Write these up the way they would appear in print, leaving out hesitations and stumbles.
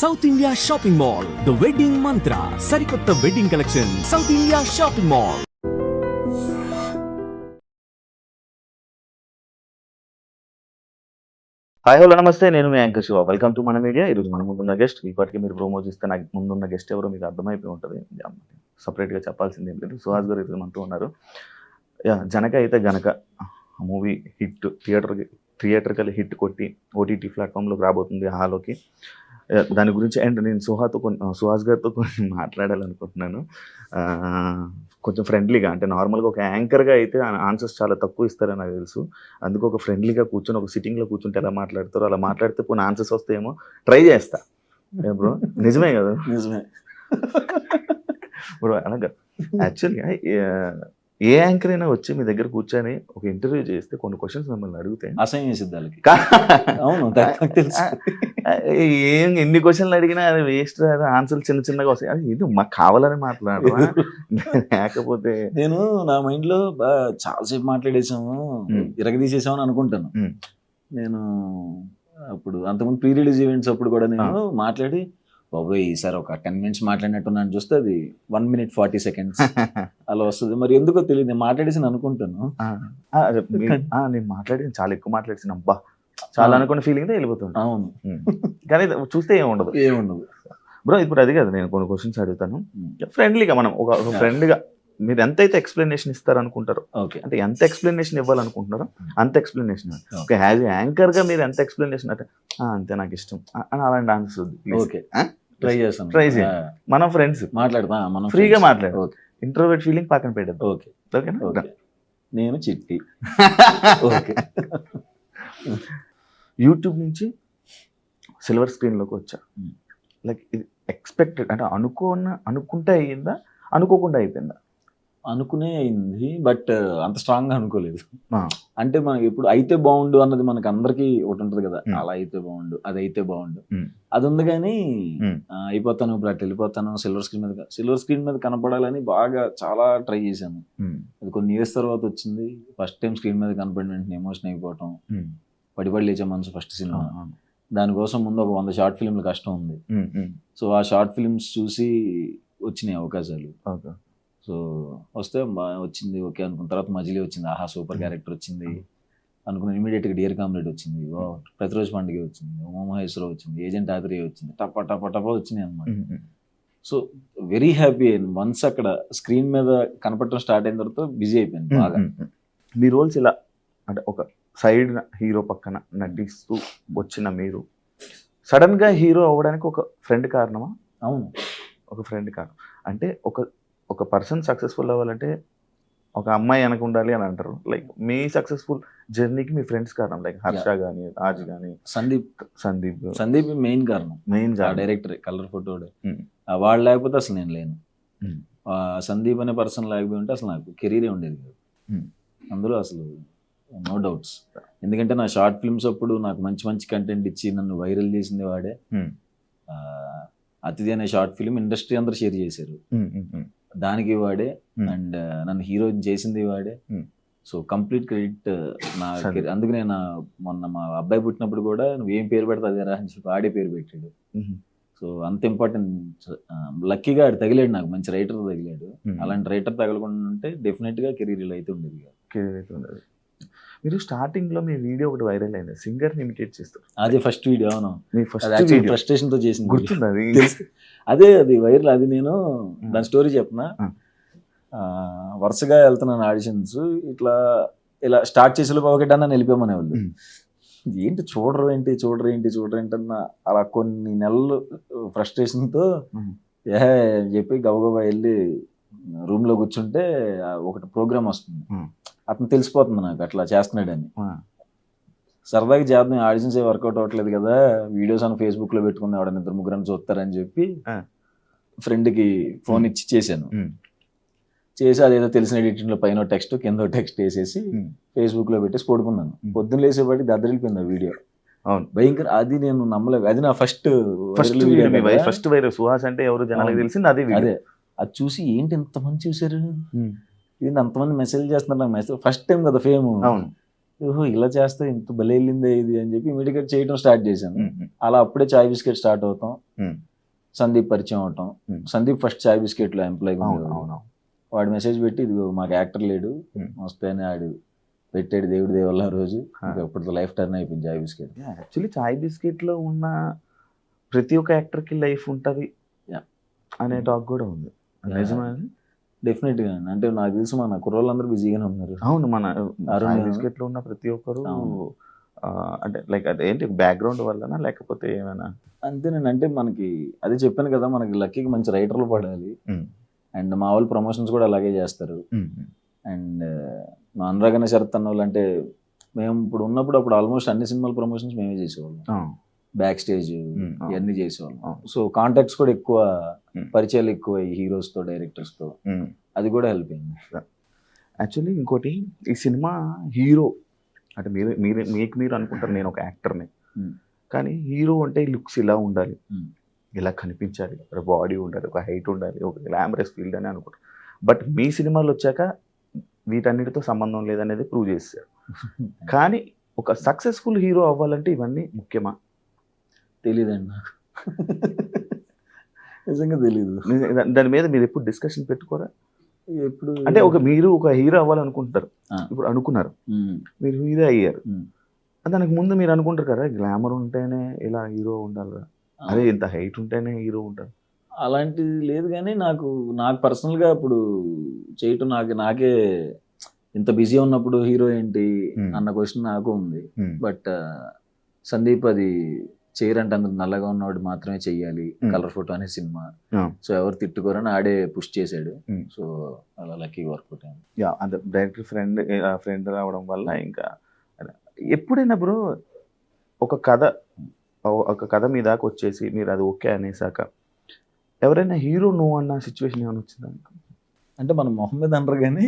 South India shopping mall, the wedding మంత్ర, సరికొత్త wedding collection, south India shopping mall. Hi hello నమస్తే, నేను మీ anchor Shiva. Welcome to మన media. ఈరోజు మన ముందున్న గెస్ట్, ఇప్పటికీ మీరు ప్రోమో చూస్తే నాకు ముందున్న గెస్ట్ ఎవరో మీకు అర్థమైపోయి ఉంటుంది. సపరేట్గా చెప్పాల్సింది ఏం లేదు. సుహాస్ గారు ఈరోజు మనతో ఉన్నారు. జనక అయితే గనక మూవీ హిట్, థియేటర్కల్ హిట్ కొట్టి ఓటీటీ ప్లాట్ఫామ్లోకి రాబోతుంది, హాలోకి. దాని గురించి అండ్ నేను సుహాస్ గారితో కొన్ని మాట్లాడాలనుకుంటున్నాను. కొంచెం ఫ్రెండ్లీగా, అంటే నార్మల్గా ఒక యాంకర్గా అయితే ఆన్సర్స్ చాలా తక్కువ ఇస్తారని నాకు తెలుసు. అందుకు ఒక ఫ్రెండ్లీగా కూర్చొని ఒక సిట్టింగ్లో కూర్చుంటే ఎలా మాట్లాడతారో అలా మాట్లాడితే కొన్ని ఆన్సర్స్ వస్తాయేమో ట్రై చేస్తా. బ్రో నిజమే కదా? నిజమే బ్రో. అలాగా యాక్చువల్గా ఏ యాంకర్ అయినా వచ్చి మీ దగ్గర కూర్చొని ఒక ఇంటర్వ్యూ చేస్తే కొన్ని క్వశ్చన్స్ మిమ్మల్ని అడిగితే అసహ్యం వేసిద్ది వాళ్ళకి. అవును, తెలుసు. ఏం ఎన్ని క్వశ్చన్లు అడిగినా అది వేస్ట్, ఆన్సర్లు చిన్న చిన్నగా వస్తాయి. అది ఇది మాకు కావాలని మాట్లాడరా, లేకపోతే నేను నా మైండ్ లో చాలాసేపు మాట్లాడేసాము, ఇరగదీసేసామని అనుకుంటాను. నేను అప్పుడు అంతకుముందు ప్రీ రిలీజ్ ఈవెంట్స్ అప్పుడు కూడా నేను మాట్లాడి బాబోయ్ ఈసారి ఒక 10 minutes మాట్లాడినట్టున్నాను, చూస్తే అది 1 minute 40 seconds అలా వస్తుంది. మరి ఎందుకో తెలియదు, నేను మాట్లాడేసి అనుకుంటాను. నేను మాట్లాడి చాలా ఎక్కువ మాట్లాడేసిన అబ్బా చాలా అనుకున్న ఫీలింగ్ వెళ్ళిపోతుంది. అవును, కానీ చూస్తే ఏముండదు బ్రో. ఇప్పుడు అది కాదు, నేను కొన్ని క్వశ్చన్స్ అడుగుతాను ఫ్రెండ్లీగా. మనం ఒక ఫ్రెండ్గా మీరు ఎంతైతే ఎక్స్ప్లెనేషన్ ఇస్తారు అనుకుంటారో, అంటే ఎంత ఎక్స్ప్లెనేషన్ ఇవ్వాలనుకుంటున్నారో అంత ఎక్స్ప్లెనేషన్. ఓకే, యాజ్ యాంకర్ గా మీరు ఎంత ఎక్స్ప్లెనేషన్ అంటే అంతే నాకు ఇష్టం అని అలాంటి ఆన్సర్ ఓకే ట్రై చేస్తాను. ట్రై చేయండి. మనం ఫ్రెండ్స్ మాట్లాడతాం, మనం ఫ్రీగా మాట్లాడు. ఇంట్రోవర్ట్ ఫీలింగ్ పక్కన పెట్టదు. ఓకే ఓకేనా? నేను చిట్టి. ఓకే, యూట్యూబ్ నుంచి సిల్వర్ స్క్రీన్లోకి వచ్చా. లైక్ ఇది ఎక్స్పెక్టెడ్ అంటే అనుకుంటే అయ్యిందా, అనుకోకుండా అయిపోయిందా? అనుకునే అయింది, బట్ అంత స్ట్రాంగ్ గా అనుకోలేదు. అంటే మనకి ఇప్పుడు అయితే బాగుండు అన్నది మనకి అందరికి ఒకటి ఉంటుంది కదా, అలా అయితే బాగుండు, అది అయితే బాగుండు, అది ఉంది. కానీ అయిపోతాను, ఇప్పుడు అట్లా వెళ్ళిపోతాను, సిల్వర్ స్క్రీన్ మీద కనపడాలని బాగా చాలా ట్రై చేశాను. అది కొన్ని ఇయర్స్ తర్వాత వచ్చింది. ఫస్ట్ టైం స్క్రీన్ మీద కనపడిన వెంటనే ఎమోషన్ అయిపోవటం, పడిపడి లేచే మనసు ఫస్ట్ సినిమా. దానికోసం ముందు ఒక 100 షార్ట్ ఫిల్మ్లు కష్టం ఉంది. సో ఆ షార్ట్ ఫిల్మ్స్ చూసి వచ్చినాయి అవకాశాలు. సో వస్తే వచ్చింది, ఓకే అనుకున్న తర్వాత మజిలీ వచ్చింది, ఆహా సూపర్ క్యారెక్టర్ వచ్చింది అనుకున్న. ఇమీడియట్గా డియర్ కామ్రేడ్ వచ్చింది, ప్రతిరోజు పండుగ వచ్చింది, ఉమామహేశ్వరరావు వచ్చింది, ఏజెంట్ ఆత్రేయ వచ్చింది, టపా టపా టపా వచ్చినాయి అనమాట. సో వెరీ హ్యాపీ అయింది. వన్స్ అక్కడ స్క్రీన్ మీద కనపడటం స్టార్ట్ అయిన తర్వాత బిజీ అయిపోయింది బాగా. మీ రోల్స్ ఇలా అంటే ఒక సైడ్ హీరో పక్కన నటిస్తూ వచ్చిన మీరు సడన్ గా హీరో అవ్వడానికి ఒక ఫ్రెండ్ కారణమా? అవును, ఒక ఫ్రెండ్ కారణం. అంటే ఒక పర్సన్ సక్సెస్ఫుల్ అవ్వాలంటే ఒక అమ్మాయి వెనక ఉండాలి అని అంటారు. లైక్ మీ సక్సెస్ఫుల్ జర్నీకి మీ ఫ్రెండ్స్ కారణం, లైక్ హర్ష కానీ, రాజ్ కానీ, సందీప్ మెయిన్ కారణం. డైరెక్టర్, కలర్ ఫోటో వాడు లేకపోతే అసలు నేను లేను. సందీప్ అనే పర్సన్ లేకపోయి ఉంటే అసలు నాకు కెరీరే ఉండేది కాదు అందులో, అసలు నో డౌట్స్. ఎందుకంటే నా షార్ట్ ఫిల్మ్స్ అప్పుడు నాకు మంచి మంచి కంటెంట్ ఇచ్చి నన్ను వైరల్ చేసింది వాడే. అతిథి అనే షార్ట్ ఫిల్మ్ ఇండస్ట్రీ అందరూ షేర్ చేశారు, దానికి వాడే. అండ్ నన్ను హీరోయిన్ చేసింది వాడే. సో కంప్లీట్ క్రెడిట్ నా. అందుకనే నా మొన్న మా అబ్బాయి పుట్టినప్పుడు కూడా నువ్వు ఏం పేరు పెడతా అదేరా అని చెప్పి వాడే పేరు పెట్టాడు. సో అంత ఇంపార్టెంట్. లక్కీగా ఆడు తగిలాడు, నాకు మంచి రైటర్ తగిలాడు. అలాంటి రైటర్ తగలకుండా ఉంటే డెఫినెట్ గా కెరీర్ అయితే ఉండేది కాదు. మీరు స్టార్టింగ్ లో మీ వీడియో ఒకటి వైరల్ అయింది, సింగర్ ని ఇమిటేట్ చేస్తారు. అదే ఫస్ట్ వీడియో. అవును, ఫ్రస్ట్రేషన్ తో చేసింది. గుర్తుంది అదే అది వైరల్. అది నేను దాని స్టోరీ చెప్పనా. వరుసగా వెళ్తున్నాను ఆడిషన్స్, ఇలా స్టార్ట్ చేసి పోగొట్టా వెళ్ళిపోమనే వాళ్ళు. ఏంటి చూడరు ఏంటి అన్న అలా కొన్ని నెలలు ఫ్రస్ట్రేషన్ తో చెప్పి గబగబా వెళ్ళి రూమ్ లో కూర్చుంటే ఒకటి ప్రోగ్రామ్ వస్తుంది. అతను తెలిసిపోతుంది నాకు అట్లా చేస్తున్నాడని. సరదాగా చేద్దాం, ఆడిషన్స్ ఏ వర్కౌట్ అవ్వట్లేదు కదా, వీడియోస్ అని ఫేస్బుక్ లో పెట్టుకుని ఎవడన్నా 2-3 చూస్తారని చెప్పి ఫ్రెండ్ కి ఫోన్ ఇచ్చి చేశాను. చేసి అదేదో తెలిసిన ఎడిటింగ్ లో పైన టెక్స్ట్ కింద టెక్స్ట్ వేసేసి ఫేస్బుక్ లో పెట్టేసి పడుకున్నాను. పొద్దున్న లేసేపాటి దద్దరిల్లిపోయింది ఆ వీడియో. భయంకర. అది నేను నమ్మలేదు. అది నా ఫస్ట్ వైరల్. సుహాస్ అంటే ఎవరు జనాలకు తెలిసింది అదే. అది చూసి ఏంటి ఎంతమంది చూసారు, ఇది అంతమంది మెసేజ్ చేస్తున్నారు నాకు. మెసేజ్ ఫస్ట్ టైం కదా ఫేమ్. ఓహో ఇలా చేస్తే ఇంత భలే వెళ్ళిందే ఇది అని చెప్పి ఇమీడియట్ చేయడం స్టార్ట్ చేశాను. అలా అప్పుడే చాయ్ బిస్కెట్ స్టార్ట్ అవుతాం. సందీప్ పరిచయం అవటం. సందీప్ ఫస్ట్ చాయ్ బిస్కెట్ లో ఎంప్లాయ్ వాడు మెసేజ్ పెట్టి ఇది మాకు యాక్టర్ లేడు వస్తే అని ఆడు పెట్టాడు. దేవుడి దేవల్ల రోజు ఇప్పటితో లైఫ్ టర్న్ అయిపోయింది చాయ్ బిస్కెట్. యాక్చువల్లీ చాయ్ బిస్కెట్ లో ఉన్న ప్రతి ఒక్క యాక్టర్ కి లైఫ్ ఉంటది అనే టాక్ కూడా ఉంది. నిజమే డెఫినెట్ గా. అంటే నాకు తెలుసు మన కుర్రోళ్ళందరూ బిజీగానే ఉన్నారు. అవును, మన బిస్కెట్ లో ఉన్న ప్రతి ఒక్కరు అంటే లైక్ అదేంటి బ్యాక్గ్రౌండ్ వల్లనా లేకపోతే ఏమైనా అంతేనండి. అంటే మనకి అదే చెప్పాను కదా, మనకి లక్కీకి మంచి రైటర్లు పడాలి. అండ్ మా వాళ్ళు ప్రమోషన్స్ కూడా అలాగే చేస్తారు. అండ్ మా అనురాగణ శరత్ అన్న వాళ్ళు అంటే మేము ఇప్పుడు ఉన్నప్పుడు అప్పుడు ఆల్మోస్ట్ అన్ని సినిమాల ప్రమోషన్స్ మేమే చేసేవాళ్ళం. బ్యాక్ స్టేజ్ ఇవన్నీ చేసేవాళ్ళం. సో కాంటాక్ట్స్ కూడా ఎక్కువ, పరిచయాలు ఎక్కువ హీరోస్ తో డైరెక్టర్స్ తో. అది కూడా హెల్ప్ అయింది. యాక్చువల్లీ ఇంకోటి ఈ సినిమా హీరో అంటే మీరు అనుకుంటారు నేను ఒక యాక్టర్ని, కానీ హీరో అంటే లుక్స్ ఇలా ఉండాలి, ఇలా కనిపించాలి, ఒక బాడీ ఉండాలి, ఒక హైట్ ఉండాలి, ఒక గ్లామరస్ ఫీల్డ్ అని అనుకుంటారు. బట్ మీ సినిమాలు వచ్చాక వీటన్నిటితో సంబంధం లేదనేది ప్రూవ్ చేశారు. కానీ ఒక సక్సెస్ఫుల్ హీరో అవ్వాలంటే ఇవన్నీ ముఖ్యమా? తెలీదండి నాకు, నిజంగా తెలీదు. దాని మీద మీరు ఎప్పుడు డిస్కషన్ పెట్టుకోరా? ఎప్పుడు అంటే మీరు ఒక హీరో అవ్వాలనుకుంటారు, ఇప్పుడు అనుకున్నారు, మీరు హీరో అయ్యారు. దానికి ముందు మీరు అనుకుంటారు కదా గ్లామర్ ఉంటేనే ఇలా హీరో ఉండాలి, అదే ఇంత హైట్ ఉంటేనే హీరో ఉంటారు. అలాంటిది లేదు. కానీ నాకు పర్సనల్గా ఇప్పుడు చేయటం నాకే ఇంత బిజీ ఉన్నప్పుడు హీరో ఏంటి అన్న క్వశ్చన్ నాకు ఉంది. బట్ సందీప్ అది చేయరంటే అందరు నల్లగా ఉన్నవాడు మాత్రమే చెయ్యాలి కలర్ ఫోటో అనే సినిమా. సో ఎవరు తిట్టుకోరని ఆడే పుష్ చేశాడు. సో అలా లక్కీ వర్కౌట్ అయింది. అంత డైరెక్టర్ ఫ్రెండ్ రావడం వల్ల. ఇంకా ఎప్పుడైనా బ్రో ఒక కథ మీ దాకా వచ్చేసి మీరు అది ఓకే అనేసాక ఎవరైనా హీరో నువ్వు అన్న సిచ్యువేషన్ ఏమైనా వచ్చిందా? అంటే మనం మొహం మీద అనరు కానీ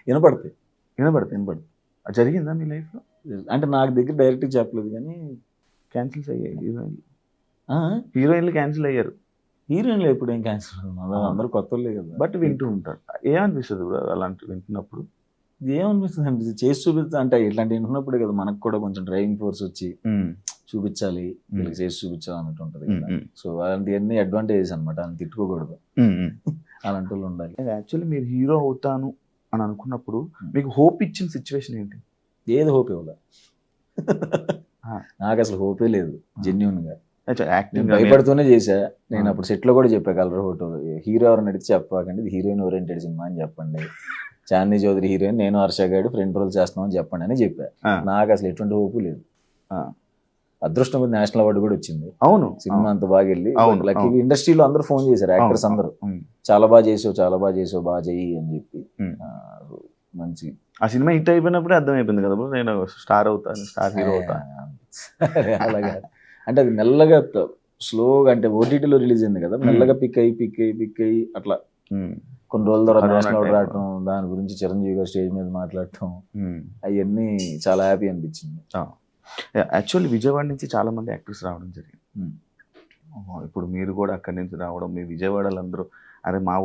వినపడుతుంది. జరిగిందా మీ లైఫ్లో? అంటే నాకు దగ్గర డైరెక్ట్గా చెప్పలేదు కానీ క్యాన్సిల్స్ అయ్యాయి హీరోయిన్లు క్యాన్సిల్ అయ్యారు. హీరోయిన్లు ఎప్పుడు ఏం క్యాన్సిల్ అందరూ కొత్త కదా. బట్ వింటూ ఉంటారు. ఏమనిపిస్తుంది బ్రో అలాంటి వింటున్నప్పుడు? ఏమనిపిస్తుంది అంటే చేసి చూపిస్తా అంటే ఇట్లాంటి వింటున్నప్పుడే కదా మనకు కూడా కొంచెం డ్రైవింగ్ ఫోర్స్ వచ్చి చూపించాలి, వీళ్ళకి చేసి చూపించాలి అన్నట్టు ఉంటుంది కదా. సో అలాంటివన్నీ అడ్వాంటేజెస్ అనమాట, అని తిట్టుకోకూడదు, అలాంటి వాళ్ళు ఉండాలి. యాక్చువల్లీ మీరు హీరో అవుతాను అని అనుకున్నప్పుడు మీకు హోప్ ఇచ్చిన సిచ్యువేషన్ ఏంటి? ఏది హోప్ ఇవ్వలే నాకు, అసలు హోపే లేదు జెన్యూన్ గా. భయపడుతూనే చేశా నేను. అప్పుడు సెట్ లో కూడా చెప్పా కలర్ ఫోటో హీరో ఎవరిని అడిగితే చెప్పకండి, ఇది హీరోయిన్ ఓరియంటెడ్ సినిమా అని చెప్పండి, చాందీ చౌదరి హీరోయిన్, నేను హర్ష గారు ఫ్రెండ్ రోల్ చేస్తామని చెప్పండి అని చెప్పా. నాకు అసలు ఎటువంటి హోపు లేదు. అదృష్టం కొద్ది నేషనల్ అవార్డు కూడా వచ్చింది. అవును, సినిమా అంత బాగా వెళ్ళి. లక్కీ ఇండస్ట్రీలో అందరూ ఫోన్ చేశారు, యాక్టర్స్ అందరూ చాలా బాగా చేసావు, బాగా చెయ్యి అని చెప్పి. మంచి ఆ సినిమా హిట్ అయిపోయినప్పుడే అర్థమైపోయింది కదా నేను స్టార్ అవుతాను, స్టార్ హీరో అవుతాను. అలాగా అంటే అది మెల్లగా స్లోగా, అంటే ఓటీటీలో రిలీజ్ అయింది కదా, మెల్లగా పిక్ అయ్యి అట్లా కొన్ని రోజుల తర్వాత నేషనల్ అవార్డు రావటం, దాని గురించి చిరంజీవి గారు స్టేజ్ మీద మాట్లాడటం, అవన్నీ చాలా హ్యాపీ అనిపించింది. యాక్చువల్లీ విజయవాడ నుంచి చాలా మంది యాక్టర్స్ రావడం జరిగింది. ఇప్పుడు మీరు కూడా అక్కడి నుంచి రావడం, మీ విజయవాడలో అందరూ అరే మా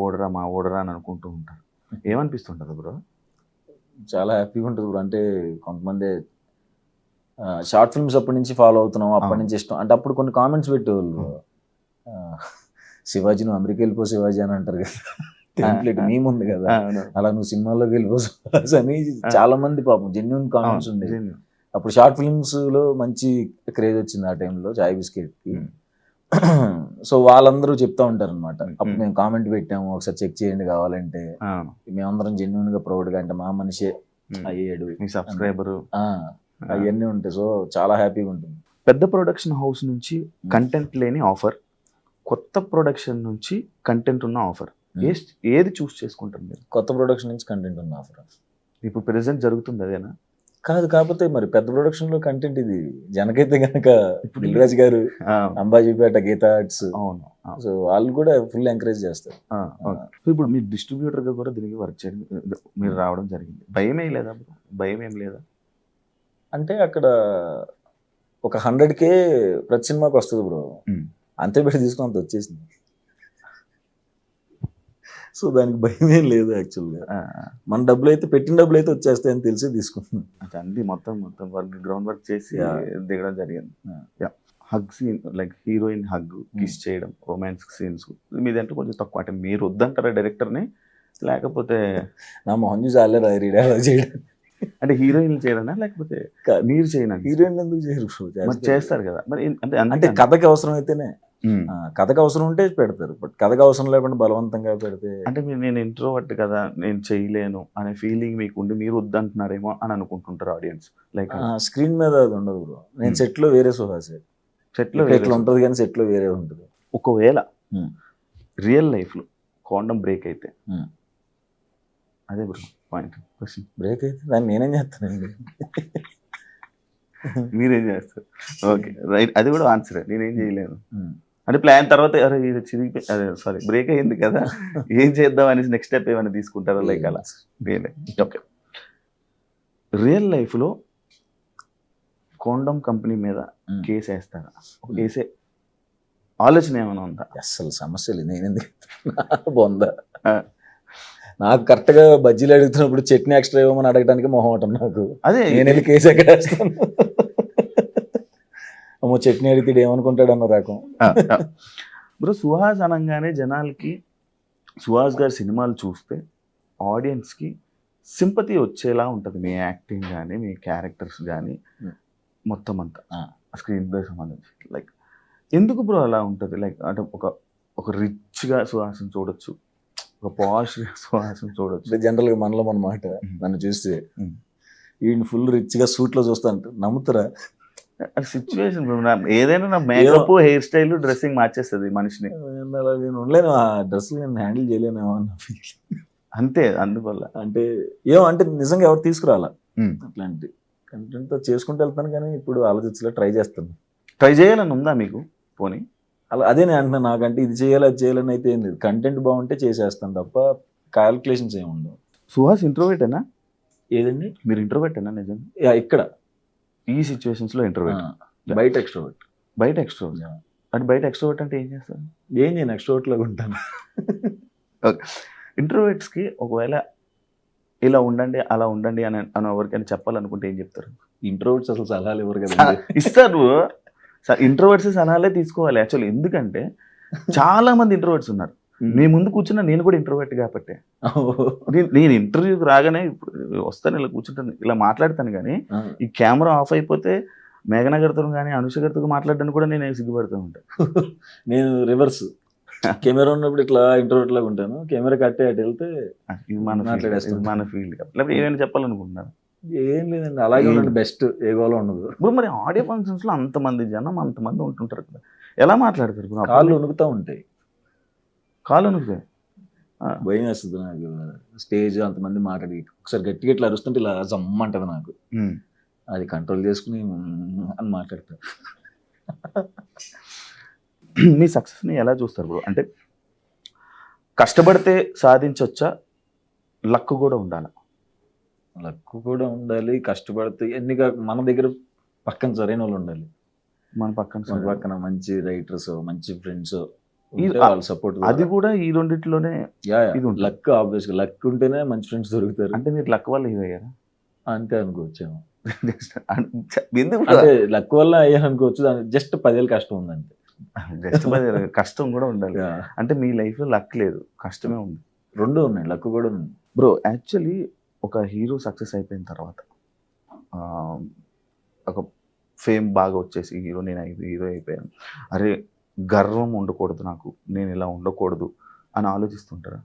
ఓడరా అని అనుకుంటూ ఉంటారు. ఏమనిపిస్తుంటుంది బ్రో? చాలా హ్యాపీగా ఉంటుంది బ్రో. అంటే కొంతమంది షార్ట్ ఫిల్మ్స్ అప్పటి నుంచి ఫాలో అవుతున్నాం, అప్పటి నుంచి ఇష్టం అంటే అప్పుడు కొన్ని కామెంట్స్ పెట్టేవాళ్ళు, శివాజీ నువ్వు అమెరికా వెళ్ళిపో శివాజీ అని అంటారు కదా, టెంప్లెట్ మేము ఉంది కదా, అలా నువ్వు సినిమాల్లోకి వెళ్ళిపో అని చాలా మంది పాపం జెన్యూన్ కామెంట్స్ ఉండేవి. అప్పుడు షార్ట్ ఫిల్మ్స్ లో మంచి క్రేజ్ వచ్చింది ఆ టైంలో చాయ్ బిస్కెట్ కి. సో వాళ్ళందరూ చెప్తా ఉంటారు అనమాట, అప్పుడు మేము కామెంట్ పెట్టాము ఒకసారి చెక్ చేయండి కావాలంటే, మేమందరం జెన్యూన్ గా ప్రౌడ్ గా అంటే మా మనిషే అయ్యాడు సబ్స్క్రైబర్ అవన్నీ ఉంటాయి. సో చాలా హ్యాపీగా ఉంటుంది. పెద్ద ప్రొడక్షన్ హౌస్ నుంచి కంటెంట్ లేని ఆఫర్, కొత్త ప్రొడక్షన్ నుంచి కంటెంట్ ఉన్న ఆఫర్, ఏది చూస్ చేసుకుంటారు మీరు? కొత్త ప్రొడక్షన్ నుంచి కంటెంట్ ఉన్న ఆఫర్. ఇప్పుడు ప్రెసెంట్ జరుగుతుంది అదేనా? కాదు, కాకపోతే మరి పెద్ద ప్రొడక్షన్ లో కంటెంట్ ఇది జనకైతే కనుక దిల్రాజ్ గారు, అంబాజీపేట, గీతా ఆర్ట్స్, సో వాళ్ళు కూడా ఫుల్ ఎంకరేజ్ చేస్తారు. ఇప్పుడు మీ డిస్ట్రిబ్యూటర్ గా కూడా దీనికి వర్క్ చేయడం, మీరు రావడం జరిగింది. భయం ఏం లేదా? అంటే అక్కడ ఒక 100K ప్రతి సినిమాకి వస్తుంది బ్రో, అంతే పెట్టి తీసుకుని అంత వచ్చేసింది. సో దానికి భయం ఏం లేదు యాక్చువల్గా. మన డబ్బులు అయితే పెట్టిన డబ్బులు అయితే వచ్చేస్తాయని తెలిసి తీసుకుంటున్నాం. అన్ని మొత్తం వర్క్ గ్రౌండ్ వర్క్ చేసి దిగడం జరిగింది. Hug scene like heroine hug kiss చేయడం రొమాన్స్ సీన్స్ మీదంటే కొంచెం తక్కువ. అంటే మీరు వద్దంటారా డైరెక్టర్ని, లేకపోతే నా మొహం చూసి ఆల్రెడీ రీడాలజీ చేయడం అంటే హీరోయిన్ చేయడనా లేకపోతే మీరు చేయనా? హీరోయిన్ ఎందుకు చేయరు? చేస్తారు కదా మరి. అంటే కథకి అవసరం అయితేనే, కథకు అవసరం ఉంటే పెడతారు. బట్ కథకు అవసరం లేకుండా బలవంతంగా పెడితే అంటే నేను ఇంట్రోవర్ట్ కదా నేను చేయలేను అనే ఫీలింగ్ మీకు ఉండి మీరు వద్దంటున్నారేమో అని అనుకుంటుంటారు ఆడియన్స్. లైక్ స్క్రీన్ మీద అది ఉండదు బ్రో. నేను సెట్ లో వేరే సుహాస్, సెట్ లో ఎట్లా ఉంటుంది కానీ సెట్ లో వేరే ఉంటుంది. ఒకవేళ రియల్ లైఫ్ లో కాండం బ్రేక్ అయితే అదే బ్రో పాయింట్ క్వశ్చన్. బ్రేక్ అయితే దాన్ని నేనేం చేస్తానండి? మీరేం చేస్తారు? ఓకే రైట్, అది కూడా ఆన్సర్. నేనేం చేయలేను అంటే ప్లాన్ తర్వాత అరే ఇది చిరిగిపోయి అదే సారీ బ్రేక్ అయ్యింది కదా ఏం చేద్దాం అనేసి నెక్స్ట్ స్టెప్ ఏమైనా తీసుకుంటారా? లైక్ అలా ఓకే. రియల్ లైఫ్లో కాండోమ్ కంపెనీ మీద కేసు వేస్తారా? వేసే ఆలోచన ఏమైనా ఉందా? అసలు సమస్యలు నేను ఎందుకు బొందా? నాకు కరెక్ట్గా బజ్జీలు అడుగుతున్నప్పుడు చట్నీ ఎక్స్ట్రా ఇవ్వమని అడగడానికి మొహమాటం నాకు. అదే నేను వెళ్ళి కేసు ఎక్కడ వేస్తాను? అమ్మో చట్నీ అడిగితే ఏమనుకుంటాడు అన్న రకం. బ్రో సుహాస్ అనగానే జనాలకి సుహాస్ గారి సినిమాలు చూస్తే ఆడియన్స్కి సింపతి వచ్చేలా ఉంటుంది. మీ యాక్టింగ్ కానీ మీ క్యారెక్టర్స్ కానీ మొత్తం అంతా స్క్రీన్ ప్లే సంబంధించి. లైక్ ఎందుకు బ్రో అలా ఉంటుంది? లైక్ అంటే ఒక రిచ్గా సుహాస్ని చూడొచ్చు, ఒక పాష్ సుహాస్ని చూడొచ్చు. జనరల్గా మనలో మన మాట నన్ను చూస్తే ఈయన ఫుల్ రిచ్గా సూట్లో చూస్తాను నమ్ముతారా? సిచ్యువేషన్ ఏదైనా నా మేకప్ హెయిర్ స్టైల్ డ్రెస్సింగ్ మార్చేస్తుంది మనిషిని. నేను ఉండలేను ఆ డ్రెస్ నేను హ్యాండిల్ చేయలేనేమో అన్న ఫీల్ అంతే. అందువల్ల అంటే అంటే నిజంగా ఎవరు తీసుకురాలా అట్లాంటి కంటెంట్తో చేసుకుంటూ వెళ్తాను. కానీ ఇప్పుడు ఆలోచించలే, ట్రై చేస్తాను. ట్రై చేయాలని ఉందా మీకు? పోనీ అలా అదే నేను అంటున్నాను. నాకంటే ఇది చేయాలి అది చేయాలని అయితే ఏం లేదు. కంటెంట్ బాగుంటే చేసేస్తాను తప్ప క్యాలిక్యులేషన్స్ ఏమి ఉండవు. సుహాస్ ఇంట్రోవర్టేనా? ఏదండి మీరు ఇంట్రోవర్టేనా నిజంగా? ఇక్కడ ఈ సిచ్యువేషన్స్ లో ఇంట్రోవర్ట్, బయట ఎక్స్ట్రోవర్ట్. బయట ఎక్స్ట్రోవర్ట్ అంటే బయట ఎక్స్ట్రోవర్ట్ అంటే ఏం చేస్తారు? నేను ఎక్స్ట్రోవర్ట్ లాగా ఉంటాను. ఓకే. ఇంట్రోవర్ట్స్కి ఒకవేళ ఇలా ఉండండి అలా ఉండండి అని ఎవరికైనా చెప్పాలనుకుంటే ఏం చెప్తారు? ఇంట్రోవర్ట్స్ అసలు సలహాలు ఎవరు కదా ఇస్తారు. ఇంట్రోవర్ట్స్ సలహాలే తీసుకోవాలి యాక్చువల్లీ. ఎందుకంటే చాలా మంది ఇంట్రోవర్ట్స్ ఉన్నారు. మీ ముందు కూర్చున్నా నేను కూడా ఇంట్రోవర్ట్ కాబట్టి నేను ఇంటర్వ్యూకి రాగానే వస్తాను ఇలా కూర్చుంటాను ఇలా మాట్లాడతాను. కానీ ఈ కెమెరా ఆఫ్ అయిపోతే మేఘనా గారితో కానీ అనుష గారితో మాట్లాడడానికి కూడా నేను సిగ్గుపడుతూ ఉంటాను. నేను రివర్స్. కెమెరా ఉన్నప్పుడు ఇట్లా ఇంట్రోవర్ట్ లాగా ఉంటాను, కెమెరా కట్టే అటు వెళ్తే మాట్లాడేస్తాను. మన ఫీల్డ్ లేకపోతే ఏమైనా చెప్పాలనుకుంటున్నాను? ఏం లేదండి, అలాగే ఉండండి బెస్ట్. ఏ గోలో ఉండదు. ఇప్పుడు మరి ఆడియో ఫంక్షన్స్ లో అంతమంది జనం అంతమంది ఉంటుంటారు కదా, ఎలా మాట్లాడతారు? కాళ్ళు వణుకుతూ ఉంటాయి. కాళ్ళు వణుకుతాయి, భయం వేస్తుంది నాకు. స్టేజ్ అంతమంది మాట్లాడి ఒకసారి గట్టిగా ఇట్లా అరుస్తుంటే ఇలా జమ్మంటది నాకు. అది కంట్రోల్ చేసుకుని అని మాట్లాడతారు. మీ సక్సెస్ని ఎలా చూస్తారు బ్రో? అంటే కష్టపడితే సాధించవచ్చా, లక్ కూడా ఉండాలి? లక్ కూడా ఉండాలి, కష్టపడితే ఎన్ని మన దగ్గర పక్కన సరైన వాళ్ళు ఉండాలి. మన పక్కన మంచి రైటర్స్, మంచి ఫ్రెండ్స్, సపోర్ట్. అది కూడా ఈ రెండిట్లోనే లక్. ఆబ్వియస్ గా లక్ ఉంటేనే మంచి ఫ్రెండ్స్ దొరుకుతారు. అంటే మీరు లక్ వల్ల హీరో అయ్యారా? అంతే అనుకోవచ్చేమో. ఎందుకు లక్ వల్ల అయ్యాను అనుకోవచ్చు. జస్ట్ 10 ఏళ్ళు కష్టం ఉందంటే. జస్ట్ కష్టం కూడా ఉండాలి. అంటే మీ లైఫ్ లో లక్ లేదు, కష్టమే ఉంది. రెండు ఉన్నాయి, లక్ కూడా ఉంది బ్రో. యాక్చువల్లీ ఒక హీరో సక్సెస్ అయిపోయిన తర్వాత ఒక ఫేమ్ బాగా వచ్చేసి నేను హీరో అయిపోయాను, అరే గర్వం ఉండకూడదు నాకు, నేను ఇలా ఉండకూడదు అని ఆలోచిస్తుంటారా?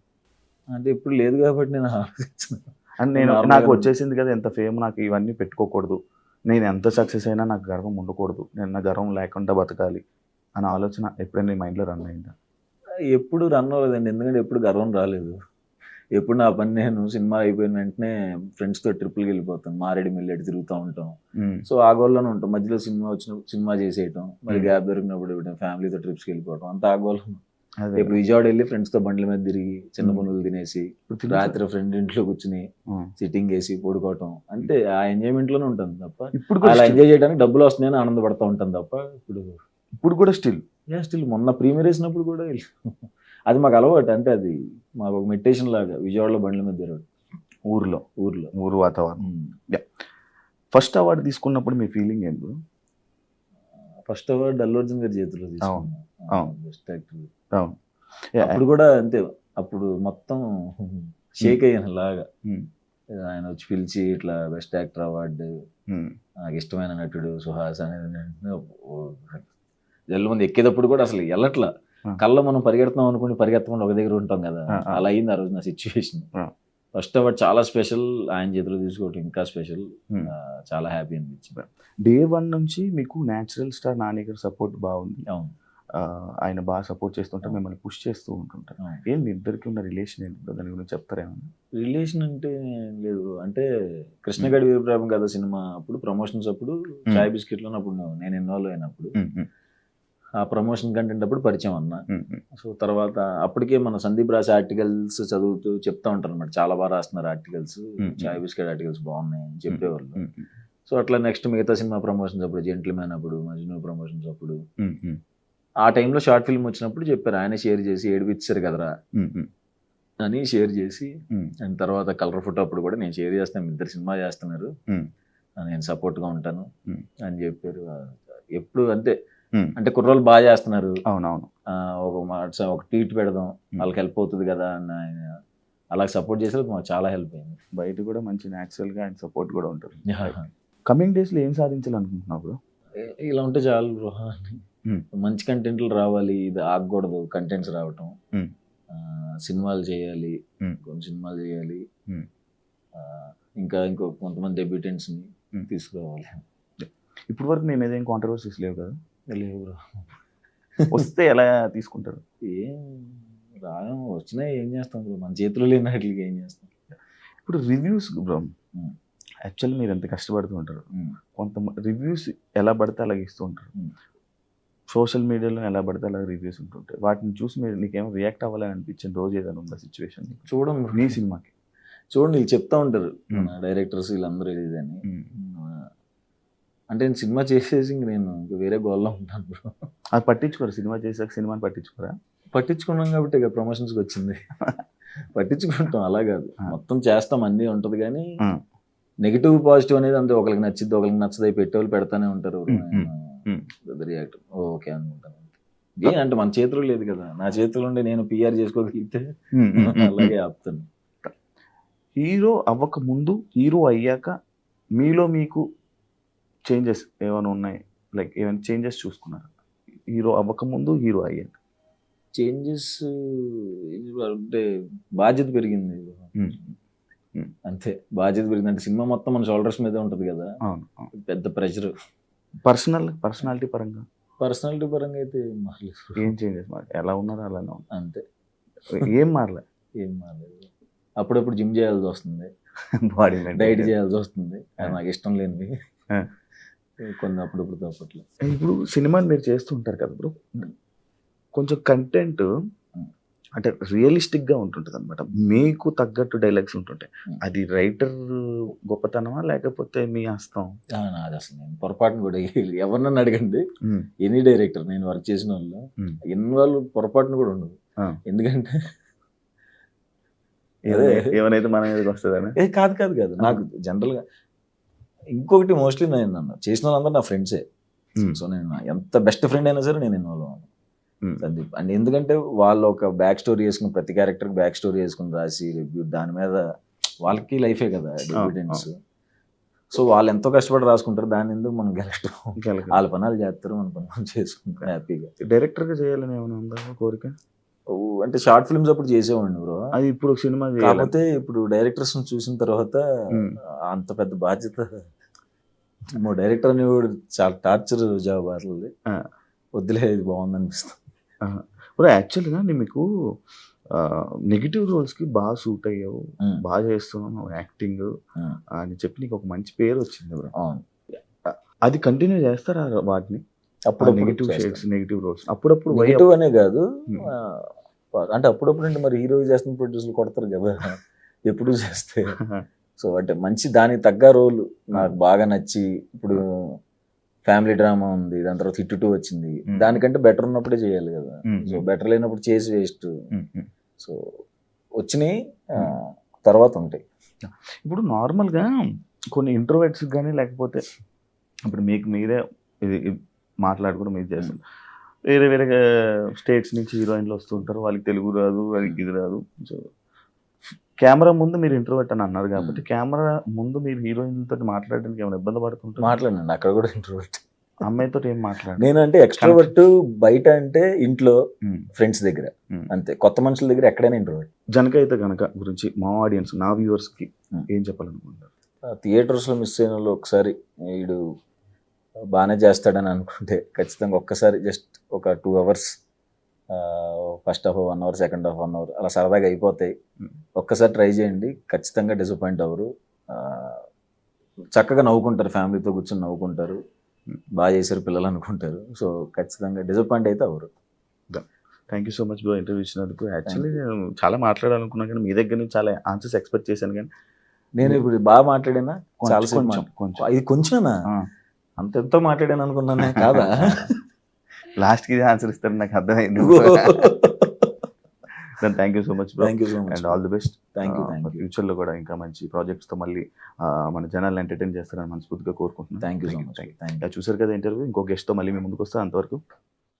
అంటే ఇప్పుడు లేదు కాబట్టి నేను ఆలోచించాను. అంటే నాకు వచ్చేసింది కదా ఎంత ఫేమ్, నాకు ఇవన్నీ పెట్టుకోకూడదు, నేను ఎంత సక్సెస్ అయినా నాకు గర్వం ఉండకూడదు, నేను నా గర్వం లేకుండా బతకాలి అనే ఆలోచన ఎప్పుడైనా నీ మైండ్లో రన్ అయిందా? ఎప్పుడు రన్ అవ్వలేదండి, ఎందుకంటే ఎప్పుడు గర్వం రాలేదు. ఎప్పుడు నా పని నేను సినిమా అయిపోయిన వెంటనే ఫ్రెండ్స్తో ట్రిప్కి వెళ్ళిపోతాం, మారేడు మిల్లెడు తిరుగుతూ ఉంటాం. సో ఆ గోల్లోనే ఉంటాం. మధ్యలో సినిమా చేసేయటం, మరి గ్యాప్ దొరికినప్పుడు ఫ్యామిలీతో ట్రిప్స్కి వెళ్ళిపోవటం, అంత ఆ గోల్. ఇప్పుడు విజయవాడ వెళ్ళి ఫ్రెండ్స్తో బండ్ల మీద తిరిగి చిన్న పనులు తినేసి రాత్రి ఫ్రెండ్ ఇంట్లో కూర్చుని సిట్టింగ్ వేసి పడుకోవటం, అంటే ఆ ఎంజాయ్మెంట్ లోనే ఉంటాను తప్ప ఇప్పుడు అలా ఎంజాయ్ చేయడానికి డబ్బులు వస్తున్నాయని ఆనందపడతా ఉంటాను తప్ప ఇప్పుడు కూడా స్టిల్ మొన్న ప్రీమియర్ వేసినప్పుడు కూడా అది మాకు అలవాటు. అంటే అది మాకు ఒక మెడిటేషన్ లాగా. విజయవాడలో బండ్ల మీద తిరగడం, ఊరు వాతావరణం. ఉమ్. ఫస్ట్ అవార్డు తీసుకున్నప్పుడు మీ ఫీలింగ్ ఏంటి bro? First award Allu Arjun గారి చేతిలో అవును. తీసుకున్నాను, బెస్ట్ యాక్టర్. అవును. అప్పుడు కూడా అంతే, అప్పుడు మొత్తం షేక్ అయ్యాను లాగా. Hmm. ఆయన వచ్చి పిలిచి ఇట్లా బెస్ట్ యాక్టర్ అవార్డు, నాకు ఇష్టమైన నటుడు సుహాస్ అనేది జల్లు మంది ఎక్కేటప్పుడు కూడా అసలు వెళ్ళట్లా. కళ్ళ మనం పరిగెడుతున్నాం అనుకుని పరిగెత్తకుండా ఒక దగ్గర ఉంటాం కదా, అలా అయింది ఆ రోజు నా సిచ్యువేషన్. ఫస్ట్ అవార్డు చాలా స్పెషల్, ఆయన చేతిలో తీసుకోవటం ఇంకా స్పెషల్. చాలా హ్యాపీ అనిపించింది. డే 1 నుంచి మీకు న్యాచురల్ స్టార్ నాని గారి సపోర్ట్ బాగుంది. అవును. ఆయన బాగా సపోర్ట్ చేస్తుంటారు, మిమ్మల్ని పుష్ చేస్తూ ఉంటుంటారు. ఏం మీ ఇద్దరికి ఉన్న రిలేషన్ ఏంటి బ్రో? దాని గురించి చెప్తారేమన్నా? రిలేషన్ అంటే లేదు, అంటే కృష్ణగడి వీరప్రభం కదా సినిమా అప్పుడు ప్రమోషన్స్ అప్పుడు చాయ్ బిస్కెట్లో అప్పుడు నేను ఇన్వాల్వ్ అయినప్పుడు ఆ ప్రమోషన్ కంటెంట్ అప్పుడు పరిచయం అన్న. సో తర్వాత అప్పటికే మన సందీప్ రాసే ఆర్టికల్స్ చదువుతూ చెప్తా ఉంటారు అనమాట, చాలా బాగా రాస్తున్నారు ఆర్టికల్స్, చాయ్ బిస్కెట్ ఆర్టికల్స్ బాగున్నాయి అని చెప్పేవాళ్ళు. సో అట్లా నెక్స్ట్ మిగతా సినిమా ప్రమోషన్స్ అప్పుడు, జెంటిల్మెన్ అప్పుడు, మజ్ను ప్రమోషన్స్ అప్పుడు, ఆ టైంలో షార్ట్ ఫిల్మ్ వచ్చినప్పుడు చెప్పారు, ఆయన షేర్ చేసి ఏడిపించారు కదరా అని షేర్ చేసి, అండ్ తర్వాత కలర్ ఫోటో అప్పుడు కూడా నేను షేర్ చేస్తాను, ఇద్దరు సినిమా చేస్తున్నారు, నేను సపోర్ట్గా ఉంటాను అని చెప్పారు. ఎప్పుడు అంతే, అంటే కుర్రోళ్ళు బాగా చేస్తున్నారు, అవునవును, ఒక ట్వీట్ పెడదాం వాళ్ళకి హెల్ప్ అవుతుంది కదా అని ఆయన అలా సపోర్ట్ చేసేది మాకు చాలా హెల్ప్ అయింది. బయట కూడా మంచి న్యాచురల్గా ఆయన సపోర్ట్ కూడా ఉంటుంది. కమింగ్ డేస్లో ఏం సాధించాలనుకుంటున్నావు బ్రో? ఇలా ఉంటే చాలు బ్రో, మంచి కంటెంట్లు రావాలి, ఇది ఆగకూడదు, కంటెంట్స్ రావటం, సినిమాలు చేయాలి, కొన్ని సినిమాలు చేయాలి, ఇంకా కొంతమంది డెబ్యూటెంట్స్ని తీసుకురావాలి. ఇప్పటి వరకు నేను ఏదేం కాంట్రవర్సీస్ లేవు కదా? లేవు బ్రో. వస్తే ఎలా తీసుకుంటారు? ఏం రాయం వచ్చినాయి, ఏం చేస్తాం బ్రో, మన చేతిలో లేని వాటికి ఏం చేస్తాం. ఇప్పుడు రివ్యూస్ బ్రో, యాక్చువల్లీ మీరు ఎంత కష్టపడుతూ ఉంటారు, కొంత రివ్యూస్ ఎలా పడితే అలాగే ఇస్తూ ఉంటారు, సోషల్ మీడియాలో ఎలా పడితే అలా రివ్యూస్ ఉంటుంటాయి. వాటిని చూసి మీరు నీకేమో రియాక్ట్ అవ్వాలని అనిపించిన రోజు ఏదైనా ఉందా సిచ్యువేషన్? చూడండి మీ సినిమాకి చూడండి, వీళ్ళు చెప్తా ఉంటారు డైరెక్టర్స్ వీళ్ళందరూ ఇదని, అంటే నేను సినిమా చేసేసి నేను ఇంకా వేరే గోల్లో ఉంటాను బ్రో. అది పట్టించుకోరు, సినిమా చేసాక సినిమాని పట్టించుకోరా? పట్టించుకున్నాం కాబట్టి ఇక ప్రమోషన్స్కి వచ్చింది. పట్టించుకుంటాం, అలా కాదు, మొత్తం చేస్తాం, అన్నీ ఉంటుంది, కానీ నెగిటివ్ పాజిటివ్ అనేది అంతే, ఒకరికి నచ్చిద్ది ఒకరికి నచ్చదు, పెట్టేవాళ్ళు పెడతానే ఉంటారు, రియాక్ట్ ఓకే అనుకుంటాను. అంటే మన చేతిలో లేదు కదా, నా చేతిలో ఉండి నేను పిఆర్ చేసుకోగలిగితే అలాగే ఆపుతాను. హీరో అవ్వక ముందు, హీరో అయ్యాక మీలో మీకు చేంజెస్ ఏమైనా ఉన్నాయి? లైక్ ఏమైనా చేంజెస్ చూసుకున్నారు హీరో అవ్వక ముందు, హీరో అయ్యాక? చేంజెస్ అంటే బాధ్యత పెరిగింది అంతే, బాధ్యత పెరిగింది. అంటే సినిమా మొత్తం మన షోల్డర్స్ మీదే ఉంటుంది కదా, పెద్ద ప్రెషర్. పర్సనాలిటీ పరంగా అయితే మారలేదు. ఏం చేంజెస్ మారలేదు, ఎలా ఉన్నారో అలానే ఉన్నారు అంతే, ఏం మారలేదు. అప్పుడప్పుడు జిమ్ చేయాల్సి వస్తుంది, బాడీ డైట్ చేయాల్సి వస్తుంది, నాకు ఇష్టం లేనివి కొన్ని అప్పుడప్పుడు తప్పట్లేదు. ఇప్పుడు సినిమాని మీరు చేస్తూ ఉంటారు కదా బ్రో, కొంచెం కంటెంట్ అంటే రియలిస్టిక్గా ఉంటుంటుంది అనమాట, మీకు తగ్గట్టు డైలాగ్స్ ఉంటుంటాయి. అది రైటర్ గొప్పతనమా లేకపోతే మీ హస్తం? అది అసలు నేను పొరపాటును కూడా ఎవరినన్నా అడగండి, ఎనీ డైరెక్టర్ నేను వర్క్ చేసిన వాళ్ళు ఇన్వాల్వ్ పొరపాటును కూడా ఉండదు. ఎందుకంటే ఏమైనా మన మీదకి వస్తుందని కాదు నాకు జనరల్గా ఇంకొకటి మోస్ట్లీ నేను చేసిన వాళ్ళందరూ నా ఫ్రెండ్సే. సో నేను ఎంత బెస్ట్ ఫ్రెండ్ అయినా సరే నేను ఇన్వాల్వ్ అవ్వను సందీప్. అండ్ ఎందుకంటే వాళ్ళు ఒక బ్యాక్ స్టోరీ వేసుకుని, ప్రతి క్యారెక్టర్కి బ్యాక్ స్టోరీ వేసుకుని రాసి రివ్యూ, దాని మీద వాళ్ళకి లైఫే కదా డెబ్యూటెంట్స్. సో వాళ్ళు ఎంతో కష్టపడి రాసుకుంటారు, దాని ఎందుకు మనం గెలక్ట్, వాళ్ళ పనులు చేస్తారు, మన పనులు చేసుకుంటారు హ్యాపీగా. డైరెక్టర్గా చేయాలని ఏమైనా ఉందా కోరిక? అంటే షార్ట్ ఫిల్మ్స్ అప్పుడు చేసేవాడిని బ్రో, అది ఇప్పుడు సినిమా. కాకపోతే ఇప్పుడు డైరెక్టర్స్ చూసిన తర్వాత అంత పెద్ద బాధ్యత, డైరెక్టర్ అనేవాడు చాలా టార్చర్ జాబ్, అసలు వద్దులే, ఇది బాగుంది అనిపిస్తుంది. ఇప్పుడు యాక్చువల్గా మీకు నెగిటివ్ రోల్స్కి బాగా సూట్ అయ్యావు, బాగా చేస్తున్నావు యాక్టింగ్ అని చెప్పి నీకు ఒక మంచి పేరు వచ్చింది బ్రో. అది కంటిన్యూ చేస్తారా వాటిని? అప్పుడు నెగిటివ్ షేడ్స్, నెగిటివ్ రోల్స్ అప్పుడప్పుడు? నెగిటివ్ అనే కాదు, అంటే అప్పుడప్పుడు అంటే మరి హీరో చేస్తున్న ప్రొడ్యూసర్లు కొడతారు కదా ఎప్పుడు చేస్తే. సో అంటే మంచి దానికి తగ్గ రోల్ నాకు బాగా నచ్చి, ఇప్పుడు ఫ్యామిలీ డ్రామా ఉంది, దాని తర్వాత హిట్ 2 వచ్చింది. దానికంటే బెటర్ ఉన్నప్పుడే చేయాలి కదా. సో బెటర్ లేనప్పుడు చేసి వేస్ట్. సో వచ్చినాయి తర్వాత ఉంటాయి. ఇప్పుడు నార్మల్గా కొన్ని ఇంట్రోవర్ట్స్ కానీ లేకపోతే ఇప్పుడు మీకు మీరే ఇది మాట్లాడుకుని మీరు చేస్తారు, వేరే వేరే స్టేట్స్ నుంచి హీరోయిన్లు వస్తుంటారు, వాళ్ళకి తెలుగు రాదు, వాళ్ళకి ఇది రాదు. సో కెమెరా ముందు మీరు ఇంట్రోవర్ట్ అని అన్నారు కాబట్టి కెమెరా ముందు మీరు హీరోయిన్లతో మాట్లాడడానికి ఏమైనా ఇబ్బంది పడుతుంటారు? మాట్లాడండి, అక్కడ కూడా ఇంట్రోవర్ట్. అమ్మాయితో ఏం మాట్లాడు? నేను అంటే ఎక్స్ట్రోవర్ట్ బయట, అంటే ఇంట్లో ఫ్రెండ్స్ దగ్గర అంతే. కొత్త మనుషుల దగ్గర ఎక్కడైనా ఇంట్రోవర్ట్. జనక అయితే కనుక గురించి మా ఆడియన్స్, నా వ్యూవర్స్ కి ఏం చెప్పాలనుకుంటారు? థియేటర్స్ లో మిస్ అయిన వాళ్ళు ఒకసారి వీడు బాగానే చేస్తాడని అనుకుంటే ఖచ్చితంగా ఒక్కసారి జస్ట్ ఒక 2 hours, first half 1 hour, second half 1 hour అలా సరదాగా అయిపోతాయి. ఒక్కసారి ట్రై చేయండి, ఖచ్చితంగా డిసప్పాయింట్ అవ్వరు. చక్కగా నవ్వుకుంటారు, ఫ్యామిలీతో కూర్చొని నవ్వుకుంటారు, బాగా చేశారు పిల్లలు అనుకుంటారు. సో ఖచ్చితంగా డిసప్పాయింట్ అయితే అవ్వరు. Thank you so much bro interview ఇచ్చినందుకు. యాక్చువల్లీ నేను చాలా మాట్లాడాలనుకున్నాను కానీ మీ దగ్గర నుంచి చాలా ఆన్సర్స్ ఎక్స్పెక్ట్ చేశాను, కానీ నేను ఇప్పుడు బాగా మాట్లాడినా చాలా కొంచెం ఇది కొంచెమేనా, అంత ఎంతో మాట్లాడాను అనుకున్నానే కాదా? లాస్ట్కి ఇది ఆన్సర్ ఇస్తారని నాకు అర్థమైంది. Thank you so much bro, thank you so much and all the best. Thank you. ఫ్యూచర్లో కూడా ఇంకా మంచి ప్రాజెక్ట్స్తో మళ్ళీ మన జనాలను ఎంటర్టైన్ చేస్తారని మనస్ఫూర్తిగా కోరుకుంటున్నాను. Thank you so much. చూసారు కదా ఇంటర్వ్యూ, ఇంకో గెస్ట్తో మళ్ళీ మేము ముందుకు వస్తాం. అంతవరకు